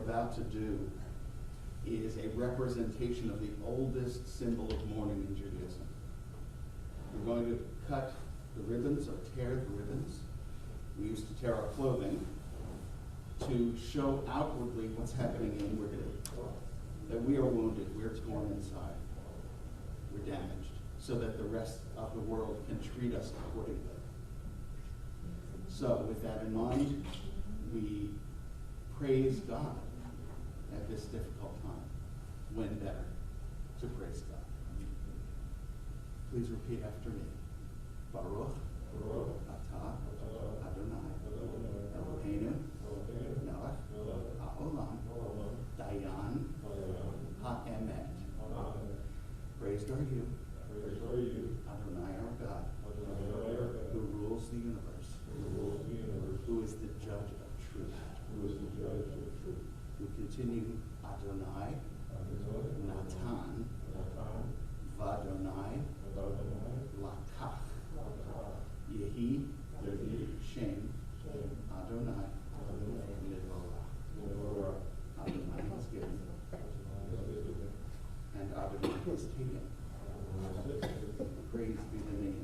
about to do is a representation of the oldest symbol of mourning in Judaism. We're going to cut the ribbons or tear the ribbons. We used to tear our clothing to show outwardly what's happening inwardly. That we are wounded, we're torn inside, we're damaged, so that the rest of the world can treat us accordingly. So with that in mind, we praise God at this difficult time. When better to praise God? Please repeat after me. Baruch atah Adonai Eloheinu melech ha'olam dayan ha'emet. Praised are you, Adonai our God, who rules the universe, who is the judge of truth. We continue Adonai, Natan, Vadonai, Lakach, Yehi, Shem, Adonai, Nevorah. Adonai has given, and Adonai has taken. Praise be the name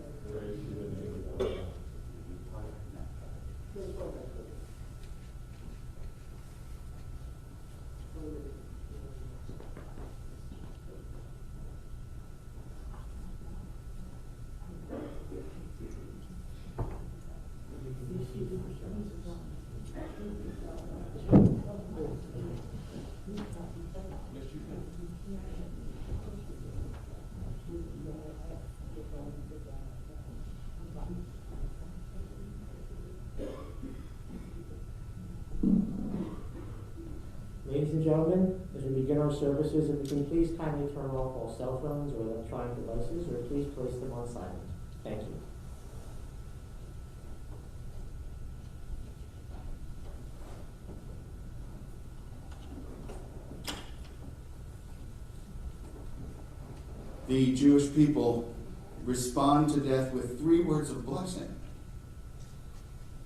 of Adonai. Ladies and gentlemen, as we begin our services, if we can please kindly turn off all cell phones or electronic devices, or please place them on silent. Thank you. The Jewish people respond to death with 3 words of blessing.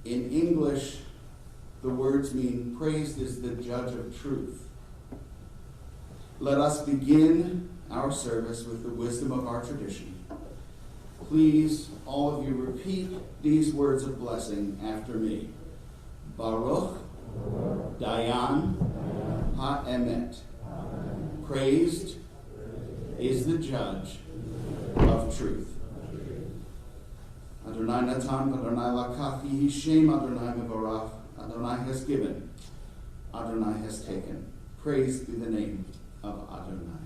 In English, the words mean, praised is the judge of truth. Let us begin our service with the wisdom of our tradition. Please, all of you, repeat these words of blessing after me. Baruch, Dayan, HaEmet. Praised is the judge of truth. Adonai Natan, Adonai Lakach, Yehi Shem, Adonai Mevorach. Adonai has given, Adonai has taken. Praised be the name of Adonai.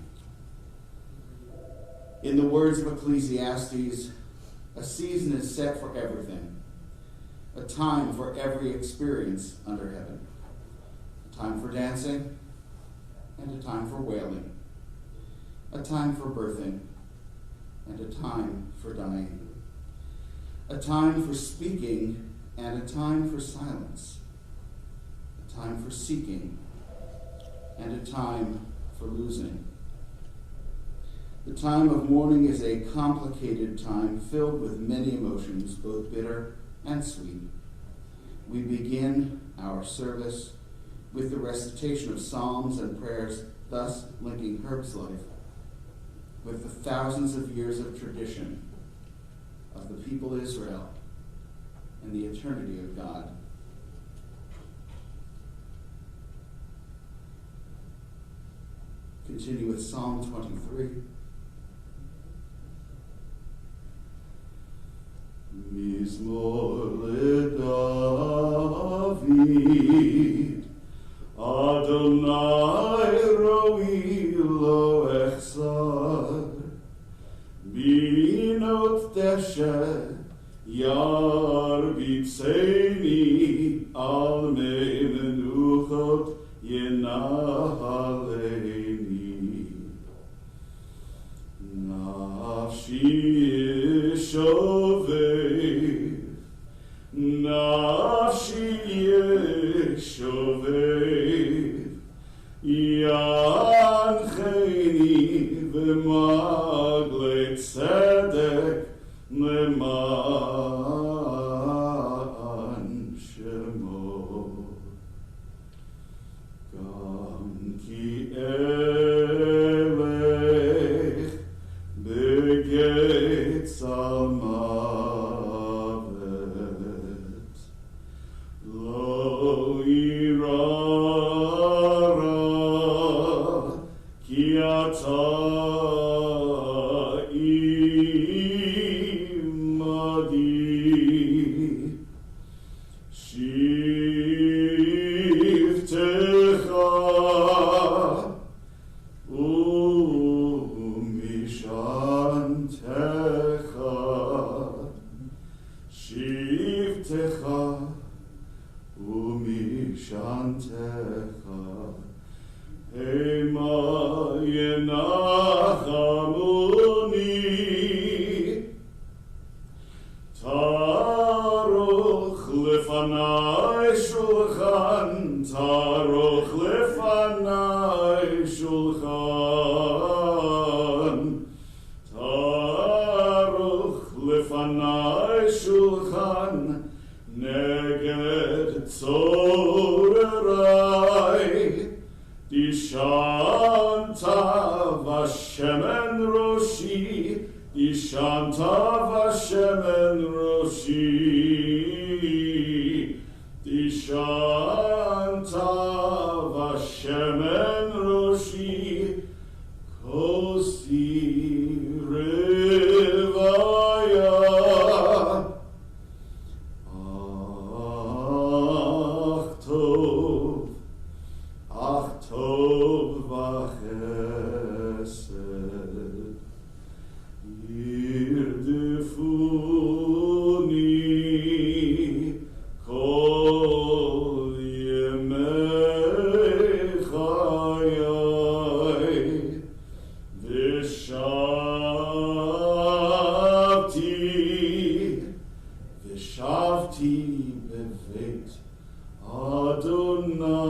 In the words of Ecclesiastes, a season is set for everything, a time for every experience under heaven, a time for dancing and a time for wailing, a time for birthing and a time for dying, a time for speaking and a time for silence, a time for seeking and a time for losing. The time of mourning is a complicated time filled with many emotions, both bitter and sweet. We begin our service with the recitation of psalms and prayers, thus linking Herb's life with the thousands of years of tradition of the people of Israel and the eternity of God. Continue with Psalm 23. Mizmor leDavid, Adonai roi lo echsar, binot deshe yarbitseni al mei menuchot yenahaleni. Nafshi yeshovev, nafshi yeshovev, yancheni v'magle tzedek leman shemo. Ki ata imadi shivtecha umishantecha shivtecha umishantecha Hema yenachamuni Taruch lefanai shulchan Taruch lefanai shulchan Taruch lefanai shulchan Neged tzorerai Dishanta vashemen roshi, Dishanta vashemen roshi, Dishanta vashemen roshi, Kosi revaya, Ach tov v'chesed yirdefuni kol yemei chayai v'shavti beveit Adonai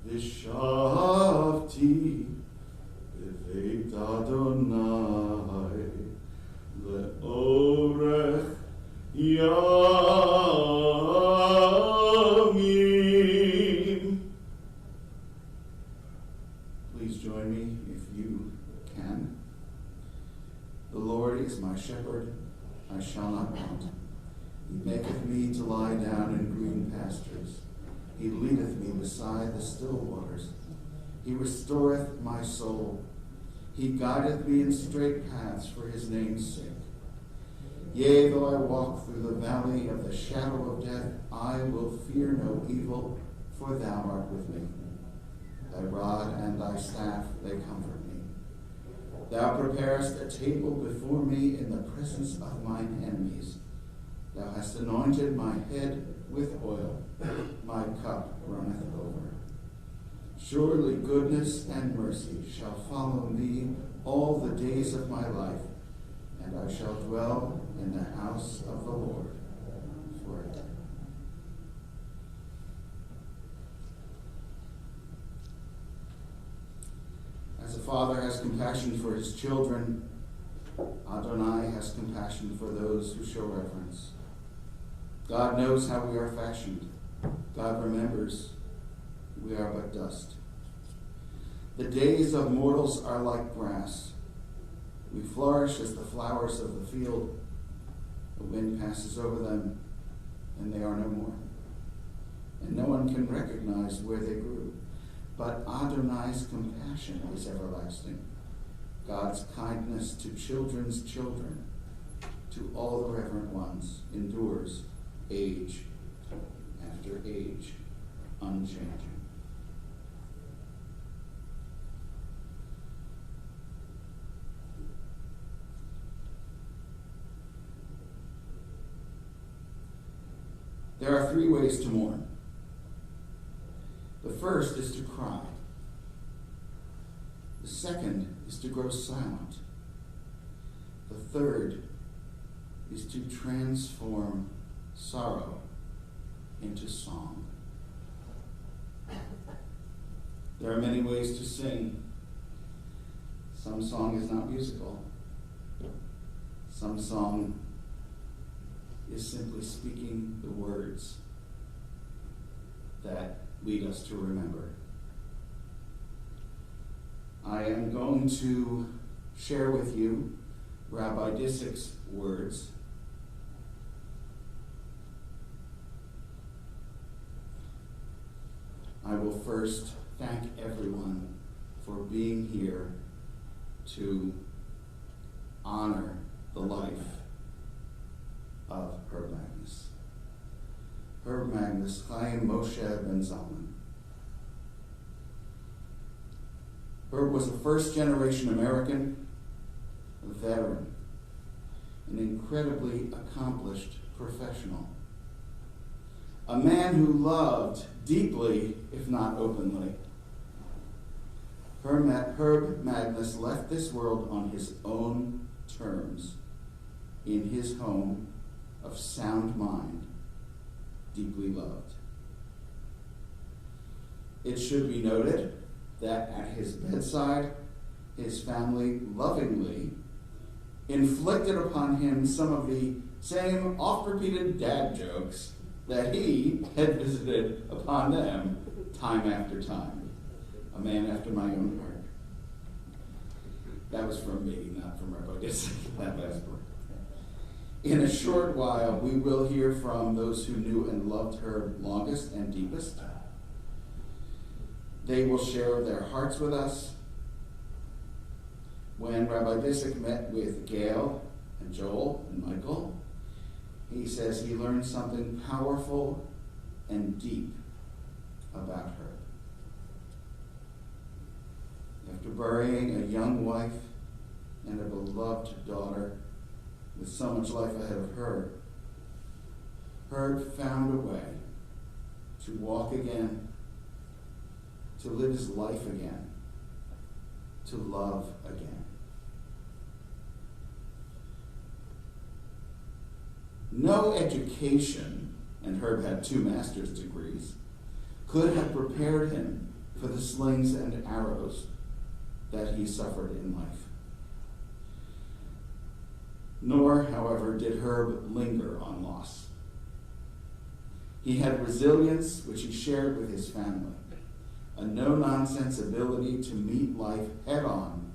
Vishavti Beveit Adonai Le'orech Yamim. Please join me if you can. The Lord is my shepherd, I shall not want. He maketh me to lie down in green pastures. He leadeth me beside the still waters. He restoreth my soul. He guideth me in straight paths for his name's sake. Yea, though I walk through the valley of the shadow of death, I will fear no evil, for thou art with me. Thy rod and thy staff, they comfort me. Thou preparest a table before me in the presence of mine enemies. Thou hast anointed my head with oil, my cup runneth over. Surely goodness and mercy shall follow me all the days of my life, and I shall dwell in the house of the Lord forever. As a father has compassion for his children, Adonai has compassion for those who show reverence. God knows how we are fashioned. God remembers we are but dust. The days of mortals are like grass. We flourish as the flowers of the field. The wind passes over them, and they are no more. And no one can recognize where they grew. But Adonai's compassion is everlasting. God's kindness to children's children, to all the reverent ones, endures age after age, unchanging. There are 3 ways to mourn. The first is to cry. The second is to grow silent. The third is to transform sorrow into song. There are many ways to sing. Some song is not musical. Some song is simply speaking the words that lead us to remember. I am going to share with you Rabbi Disick's words. I will first thank everyone for being here to honor the life of Herb Magnus. Herb Magnus, Chaim Moshe ben Zalman. Herb was a first-generation American, a veteran, an incredibly accomplished professional, a man who loved deeply, if not openly. Herb Magnus left this world on his own terms, in his home of sound mind, deeply loved. It should be noted that at his bedside, his family lovingly inflicted upon him some of the same oft-repeated dad jokes that he had visited upon them time after time. A man after my own heart. That was from me, not from Rabbi Disick, that last word. In a short while, we will hear from those who knew and loved her longest and deepest. They will share their hearts with us. When Rabbi Disick met with Gail and Joel and Michael, he says he learned something powerful and deep about her. After burying a young wife and a beloved daughter with so much life ahead of her, Herb found a way to walk again, to live his life again, to love again. No education, and Herb had 2 master's degrees, could have prepared him for the slings and arrows that he suffered in life. Nor, however, did Herb linger on loss. He had resilience which he shared with his family, a no-nonsense ability to meet life head-on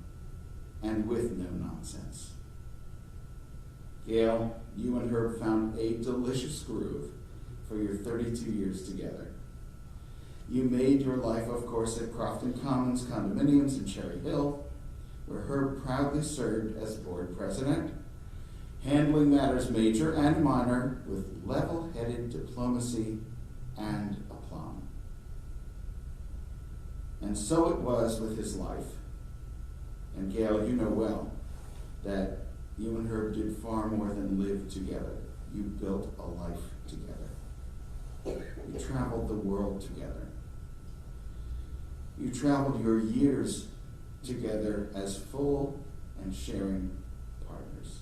and with no nonsense. Gail, you and Herb found a delicious groove for your 32 years together. You made your life, of course, at Crofton Commons condominiums in Cherry Hill, where Herb proudly served as board president, handling matters major and minor with level-headed diplomacy and aplomb. And so it was with his life. And Gail, you know well that you and Herb did far more than live together. You built a life together. You traveled the world together. You traveled your years together as full and sharing partners.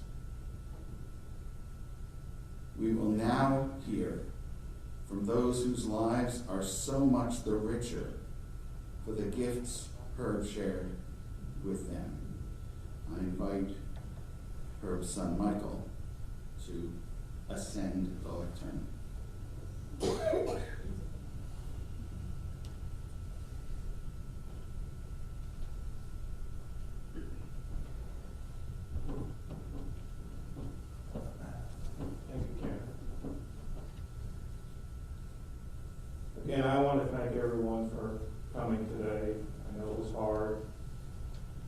We will now hear from those whose lives are so much the richer for the gifts Herb shared with them. I invite Herb's son Michael to ascend the lectern. Again, I want to thank everyone for coming today. I know it was hard.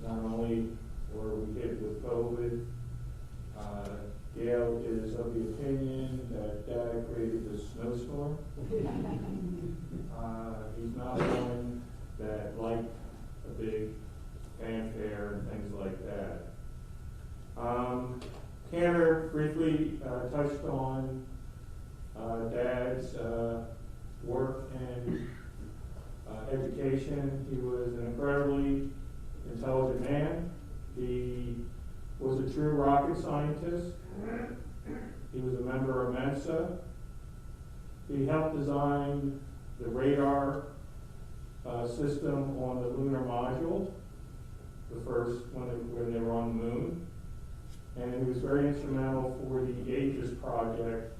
Not only were we hit with COVID, Gail is of the opinion that Dad created this snowstorm. He's not one that liked a big fanfare and things like that. Tanner briefly touched on Dad's work and education. He was an incredibly intelligent man. He was a true rocket scientist. He was a member of Mensa. He helped design the radar system on the lunar module, the first when they were on the moon. And he was very instrumental for the Aegis project,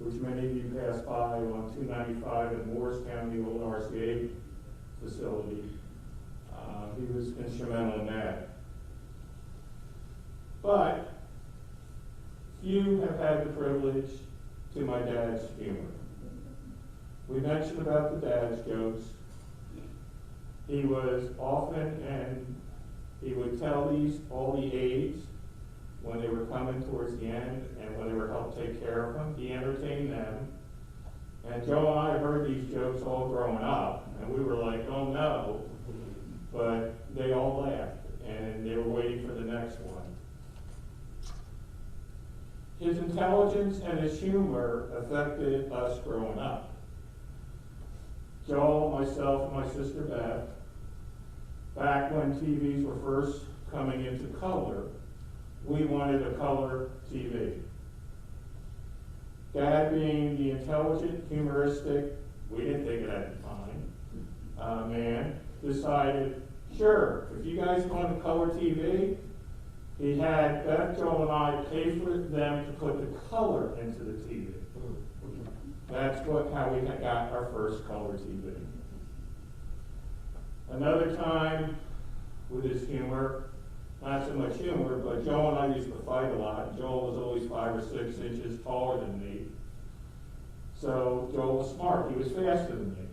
which many of you passed by on 295 in Morris County, the old RCA facility. He was instrumental in that. But few have had the privilege to my dad's humor. We mentioned about the dad's jokes. He was often, and he would tell all the aides when they were coming towards the end and when they were helped take care of them. He entertained them. And Joe and I heard these jokes all growing up, and we were like, oh no. But they all laughed, and they were waiting for the next one. His intelligence and his humor affected us growing up. Joel, myself, and my sister Beth, back when TVs were first coming into color, we wanted a color TV. Dad, being the intelligent, humoristic, we didn't think it at the time, man, decided, sure, if you guys want a color TV, he had Beth, Joel, and I pay for them to put the color into the TV. That's how we got our first color TV. Another time, with his humor, not so much humor, but Joel and I used to fight a lot. Joel was always 5 or 6 inches taller than me. So Joel was smart. He was faster than me.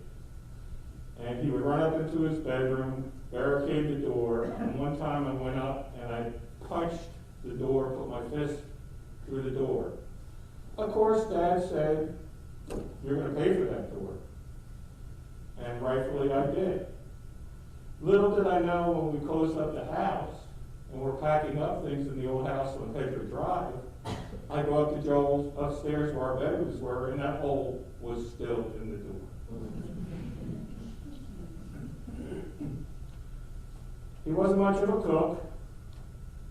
And he would run up into his bedroom, barricade the door, and one time I went up and I punched the door, put my fist through the door. Of course, Dad said, you're going to pay for that door. And rightfully I did. Little did I know when we closed up the house and we're packing up things in the old house on Pedro Drive, I go up to Joel's upstairs where our bedrooms were, and that hole was still in the door. He wasn't much of a cook.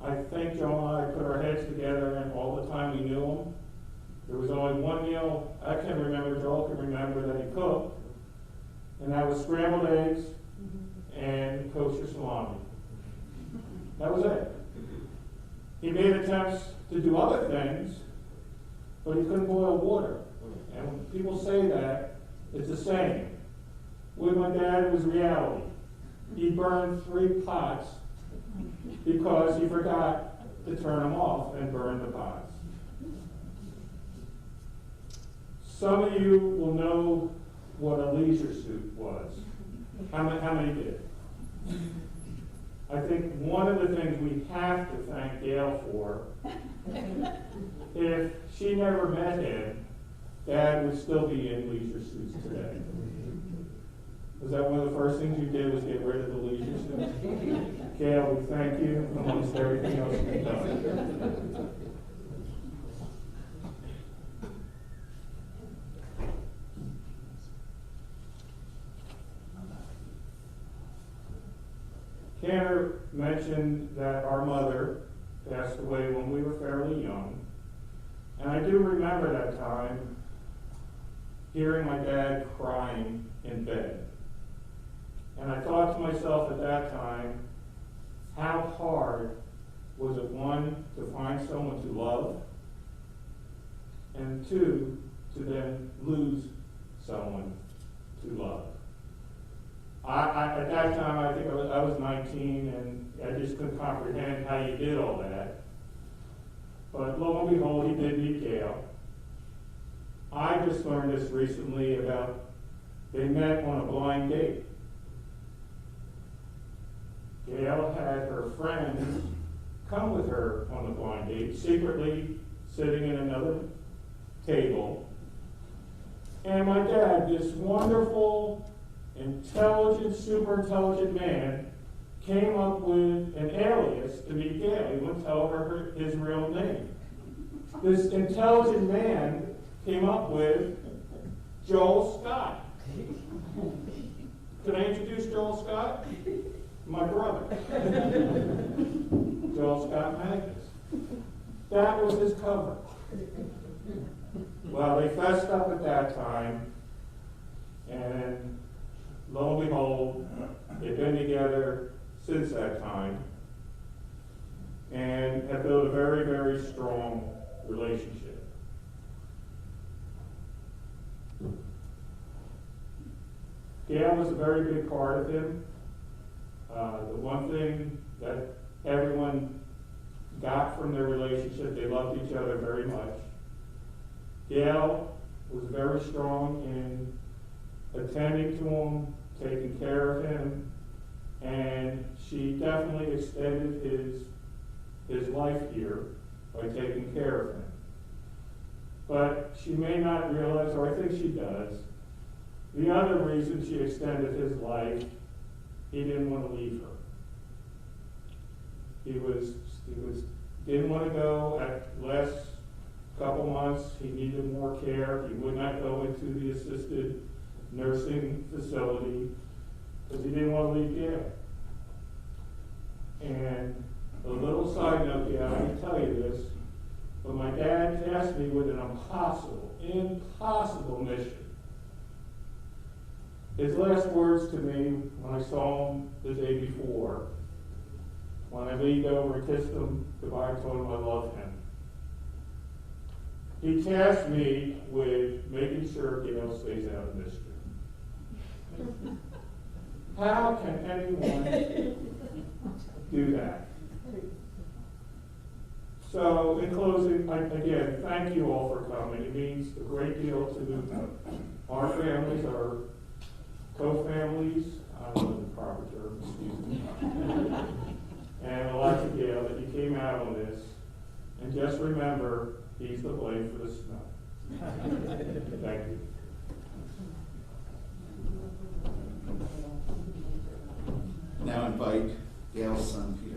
I think Joel and I put our heads together, and all the time we knew him, there was only one meal I can remember, Joel can remember, that he cooked, and that was scrambled eggs and kosher salami. That was it. He made attempts to do other things, but he couldn't boil water. And when people say that, it's a saying. With my dad, it was reality. He burned 3 pots because he forgot to turn them off and burn the pots. Some of you will know what a leisure suit was. How many did? I think one of the things we have to thank Gail for, if she never met him, Dad would still be in leisure suits today. Was that one of the first things you did, was get rid of the leisure suits? Gail, we thank you amongst everything else we've done. Tanner mentioned that our mother passed away when we were fairly young. And I do remember that time hearing my dad crying in bed. And I thought to myself at that time, how hard was it, one, to find someone to love, and 2, to then lose someone to love. At that time, I think I was 19, and I just couldn't comprehend how you did all that. But lo and behold, he did meet Gail. I just learned this recently about, they met on a blind date. Gail had her friends come with her on the blind date, secretly sitting in another table. And my dad, this wonderful, intelligent, super intelligent man, came up with an alias to meet Gail. He wouldn't tell her his real name. This intelligent man came up with Joel Scott. Can I introduce Joel Scott? My brother. Joel Scott Magnus. That was his cover. Well, they fessed up at that time, and lo and behold, they've been together since that time and have built a very, very strong relationship. Gail was a very big part of him. The one thing that everyone got from their relationship, they loved each other very much. Gail was very strong in attending to him, taking care of him, and she definitely extended his life here by taking care of him. But she may not realize, or I think she does, the other reason she extended his life, he didn't want to leave her. He didn't want to go at last couple months. He needed more care. He would not go into the assisted nursing facility because he didn't want to leave Gail. And a little side note, yeah, I can tell you this, but my dad tasked me with an impossible mission. His last words to me when I saw him the day before, when I leaned over and kissed him goodbye and told him I love him, he tasked me with making sure Gail stays out of mischief. How can anyone do that? So, in closing, again, thank you all for coming. It means a great deal to our families, our co-families, I don't know the proper term, excuse me, and a lot to Gail that you came out on this. And just remember, he's the blame for the snow. Thank you. Now invite Gail's son, Peter.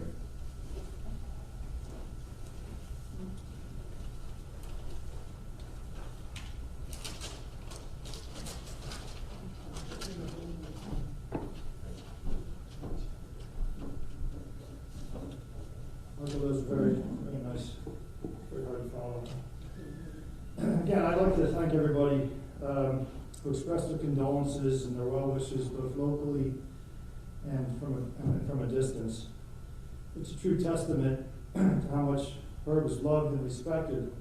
That was very, very nice, very hard to follow. Again, I'd like to thank everybody who expressed their condolences and their well wishes, both locally and from a distance. It's a true testament to how much Herb was loved and respected,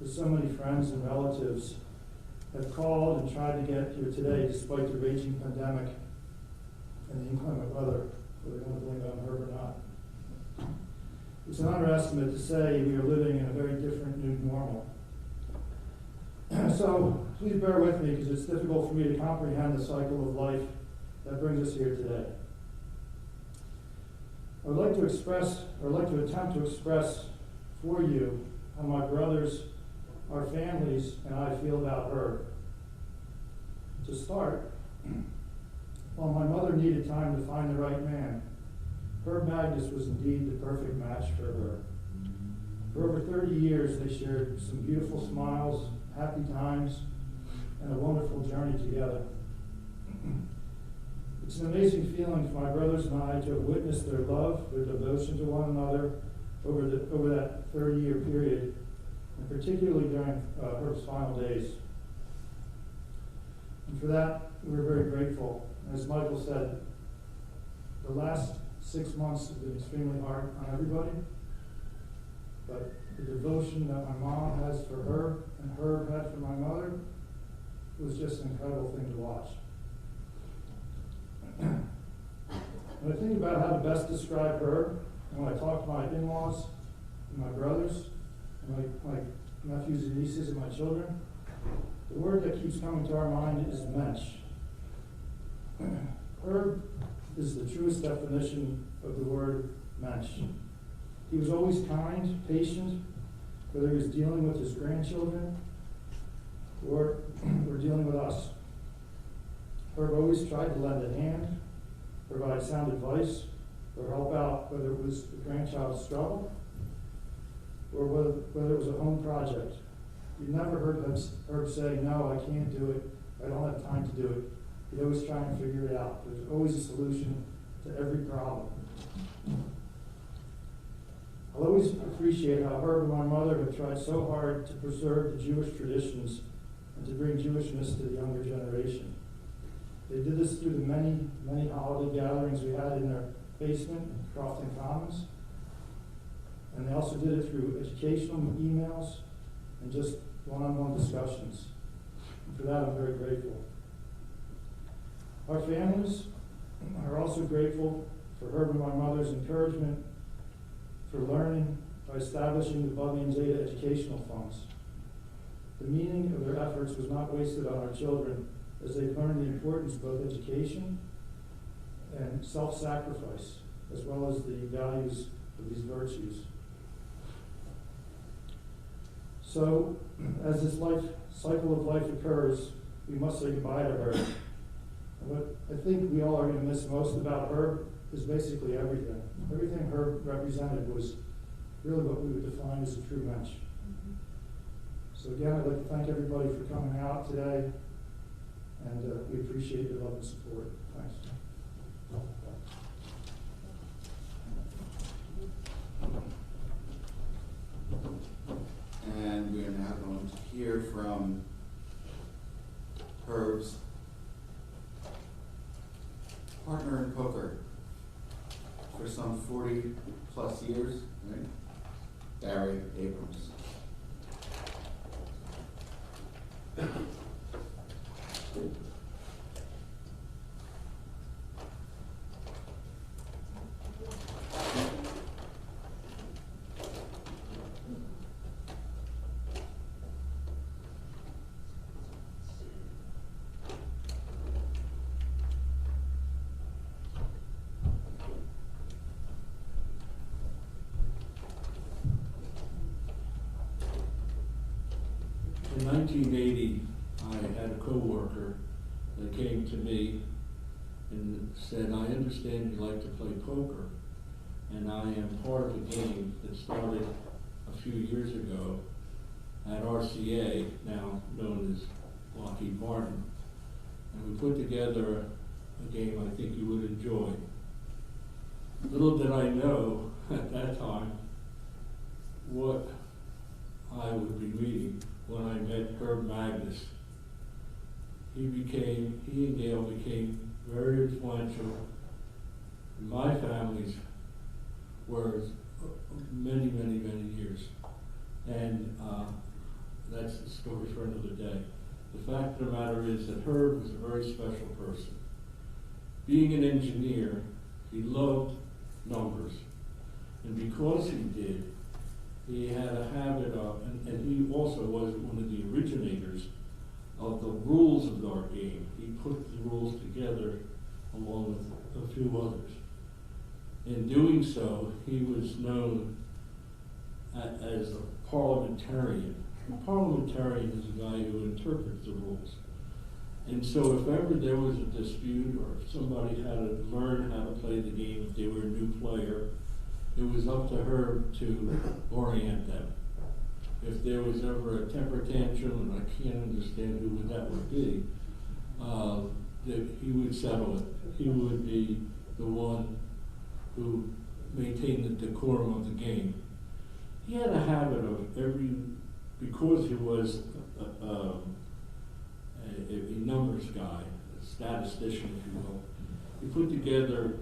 that so many friends and relatives have called and tried to get here today despite the raging pandemic and the inclement weather, whether they want to blame it on Herb or not. It's an underestimate to say we are living in a very different new normal. So please bear with me because it's difficult for me to comprehend the cycle of life that brings us here today. I would like to attempt to express for you how my brothers, our families, and I feel about her. To start, while my mother needed time to find the right man, Herbert Magnus was indeed the perfect match for her. For over 30 years, they shared some beautiful smiles, happy times, and a wonderful journey together. It's an amazing feeling for my brothers and I to have witnessed their love, their devotion to one another over that 30-year period, and particularly during Herb's final days. And for that, we're very grateful. As Michael said, the last 6 months have been extremely hard on everybody, but the devotion that my mom has for her and Herb had for my mother was just an incredible thing to watch. When I think about how to best describe her, and when I talk to my in-laws and my brothers and my nephews and nieces and my children, the word that keeps coming to our mind is mensch. Herb is the truest definition of the word mensch. He was always kind, patient, whether he was dealing with his grandchildren or dealing with us. Herb always tried to lend a hand, provide sound advice, or help out, whether it was the grandchild's struggle or whether it was a home project. You never heard Herb say, "No, I can't do it. I don't have time to do it." He'd always try and figure it out. There's always a solution to every problem. I'll always appreciate how Herb and my mother have tried so hard to preserve the Jewish traditions and to bring Jewishness to the younger generation. They did this through the many, many holiday gatherings we had in their basement in Crofton Commons. And they also did it through educational emails and just one-on-one discussions. And for that, I'm very grateful. Our families are also grateful for Herb and my mother's encouragement for learning by establishing the Bubby and Zeta educational funds. The meaning of their efforts was not wasted on our children as they learned the importance of both education and self-sacrifice, as well as the values of these virtues. So, as this cycle of life occurs, we must say goodbye to Herb. And what I think we all are going to miss most about Herb is basically everything. Everything Herb represented was really what we would define as a true mensch. So again, I'd like to thank everybody for coming out today, and we appreciate your love and support. Thanks. And we are now going to hear from Herb's partner in poker for some 40 plus years, right? Barry Abrams. In 1980, I had a coworker that came to me and said, I understand you like to play poker, and I am part of a game that started a few years ago at RCA, now known as Lockheed Martin. And we put together a game I think you would enjoy. Little did I know at that time what I would be meeting when I met Herbert Magnus. He and Gail became very influential in my family's words many, many, many years. And that's a story for another day. The fact of the matter is that Herb was a very special person. Being an engineer, he loved numbers. And because he did, he had a habit of, and he also was one of the originators of the rules of our game. He put the rules together along with a few others. In doing so, he was known as a parliamentarian. A parliamentarian is a guy who interprets the rules. And so if ever there was a dispute or if somebody had to learn how to play the game, if they were a new player, it was up to her to orient them. If there was ever a temper tantrum, and I can't understand who that would be, that he would settle it. He would be the one who maintained the decorum of the game. He had a habit of because he was a numbers guy, a statistician, if you will, he put together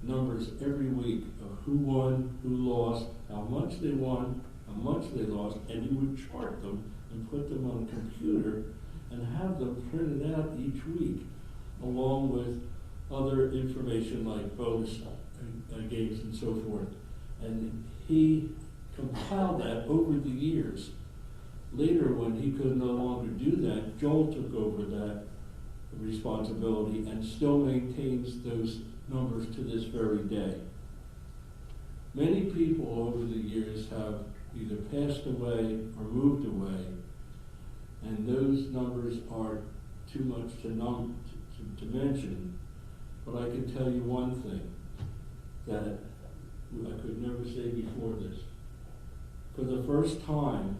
numbers every week of who won, who lost, how much they won, how much they lost, and he would chart them and put them on a computer and have them printed out each week, along with other information like bonus games and so forth. And he compiled that over the years. Later, when he could no longer do that, Joel took over that responsibility and still maintains those numbers to this very day. Many people over the years have either passed away or moved away, and those numbers are too much to mention. But I can tell you one thing that I could never say before this. For the first time,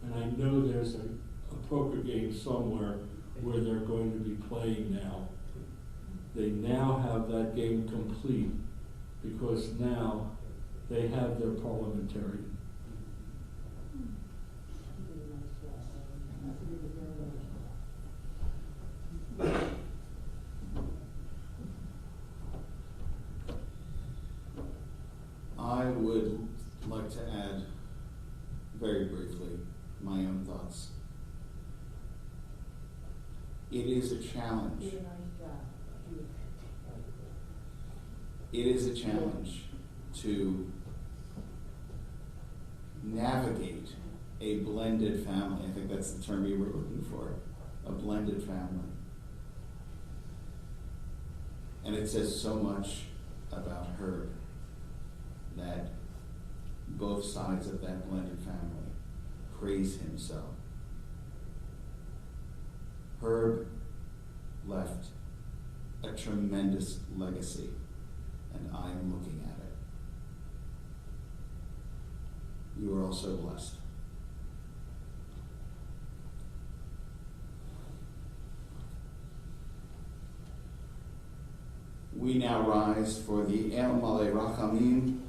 and I know there's a poker game somewhere where they're going to be playing now. They now have that game complete because now they have their parliamentarian. I would like to add very briefly my own thoughts. It is a challenge. It is a challenge to navigate a blended family. I think that's the term you were looking for, a blended family. And it says so much about Herb that both sides of that blended family praise him so. Herb left a tremendous legacy, and I am looking at it. You are also blessed. We now rise for the El Malei Rachamim.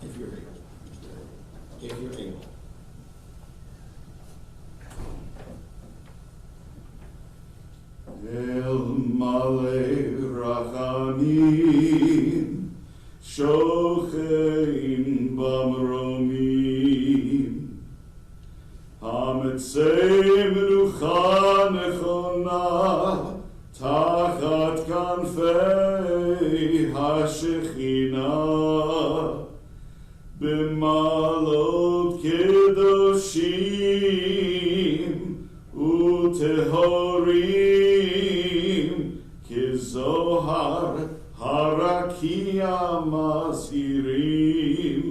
If you're able. If you're able. El Malei Rachamim, Shochein Bamromim, Hametzei Menucha Nechona, Tachat Kanfei HaShechina, B'malot Kedoshim, Utehorim, Kizohar, Harakia Masirim,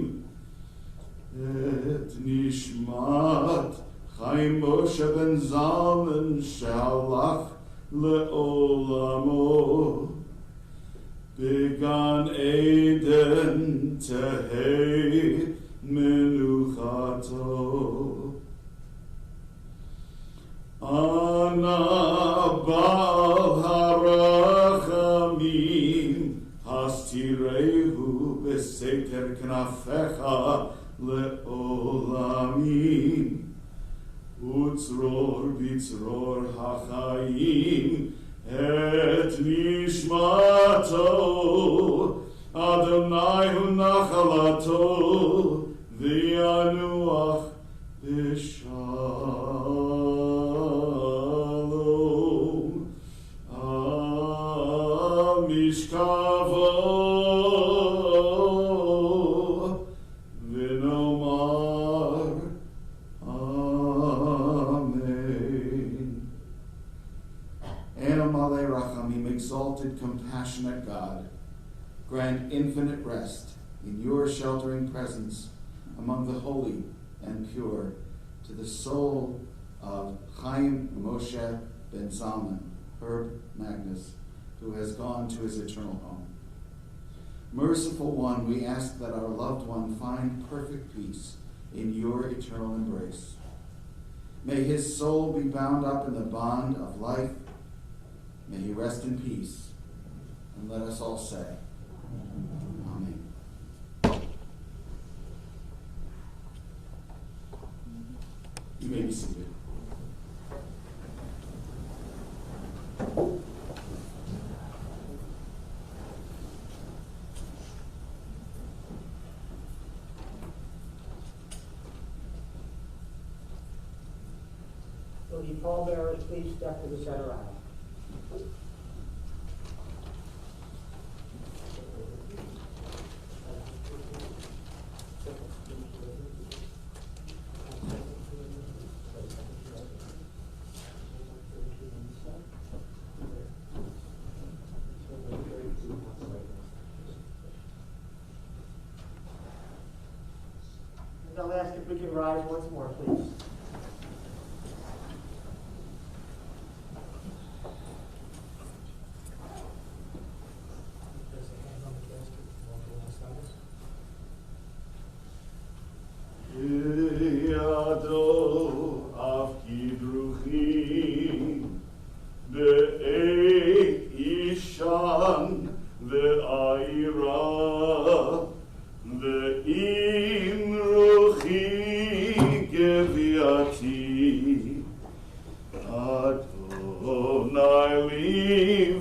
Et Nishmat, Chaim Moshe ben Zalman, Shalach Le'olamo, Began Eden Tehei Menuchato. Ana Baal Harachamim, Hastirehu Beseter Knafecha Le'olamim, Utzror Bitzror HaChaim, Et Nishmato, Adonai Hu Nachalato, V'yanuach B'shalom, Amishkavo, V'nomar, Amen. El Malei Rachamim, exalted, compassionate God, grant infinite rest in your sheltering presence among the holy and pure to the soul of Chaim Moshe ben Zalman, Herbert Magnus, who has gone to his eternal home. Merciful One, we ask that our loved one find perfect peace in your eternal embrace. May his soul be bound up in the bond of life. May he rest in peace. And let us all say, Amen. You may be seated. Will you pallbearers please step to the center aisle? And I'll ask if we can rise once more, please. Yado Avki Bruchim, Be'ei Ishan Ve'aira, Ve'im Ruchi Geviati, Adonai li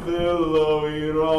ve'lo ira,